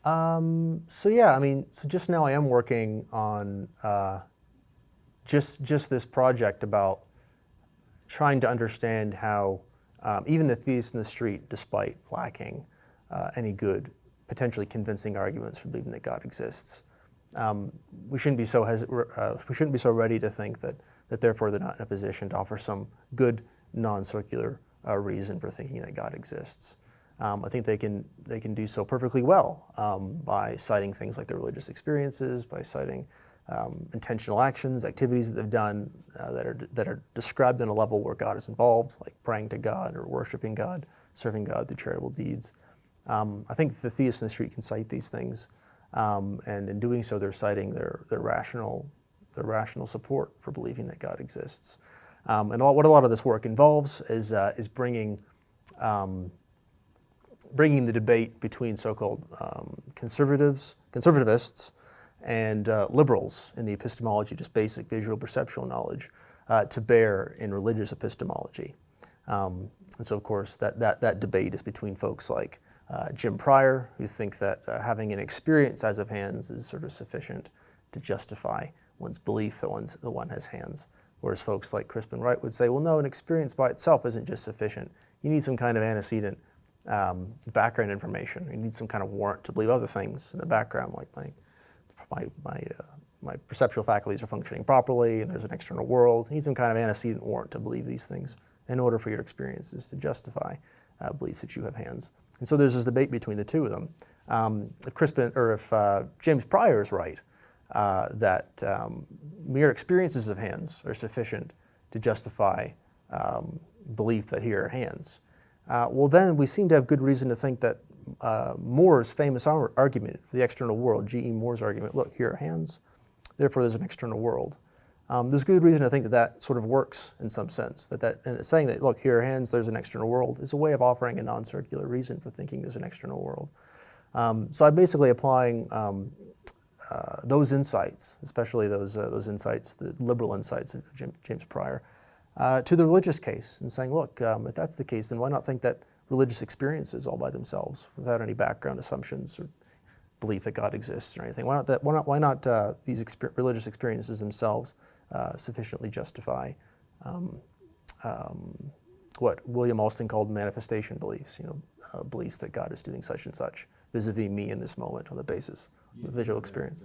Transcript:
So yeah, I mean, so just now I am working on just this project about trying to understand how even the theists in the street, despite lacking any good, potentially convincing arguments for believing that God exists, we shouldn't be so we shouldn't be so ready to think that therefore they're not in a position to offer some good non-circular reason for thinking that God exists. I think they can do so perfectly well by citing things like their religious experiences, by citing intentional actions, activities that they've done that are described on a level where God is involved, like praying to God or worshiping God, serving God through charitable deeds. I think the theists in the street can cite these things, and in doing so, they're citing their rational support for believing that God exists. What a lot of this work involves is bringing the debate between so-called conservativists and liberals in the epistemology, just basic visual perceptual knowledge, to bear in religious epistemology. And so, of course, that debate is between folks like Jim Pryor, who think that having an experience as of hands is sort of sufficient to justify one's belief that one has hands. Whereas folks like Crispin Wright would say, well, no, an experience by itself isn't just sufficient. You need some kind of antecedent background information. You need some kind of warrant to believe other things in the background, like my perceptual faculties are functioning properly and there's an external world. You need some kind of antecedent warrant to believe these things in order for your experiences to justify beliefs that you have hands. And so there's this debate between the two of them. If James Pryor is right, that mere experiences of hands are sufficient to justify belief that here are hands, well then we seem to have good reason to think that Moore's famous argument for the external world, G.E. Moore's argument, look, here are hands, therefore there's an external world. There's good reason to think that sort of works in some sense, and saying that, look, here are hands, there's an external world, is a way of offering a non-circular reason for thinking there's an external world. So I'm basically applying those insights, especially those insights, the liberal insights of James Pryor, to the religious case, and saying, look, if that's the case, then why not think that religious experiences all by themselves, without any background assumptions or belief that God exists or anything? Why not these religious experiences themselves sufficiently justify what William Alston called manifestation beliefs? Beliefs that God is doing such and such vis-a-vis me in this moment on the basis of the visual experience.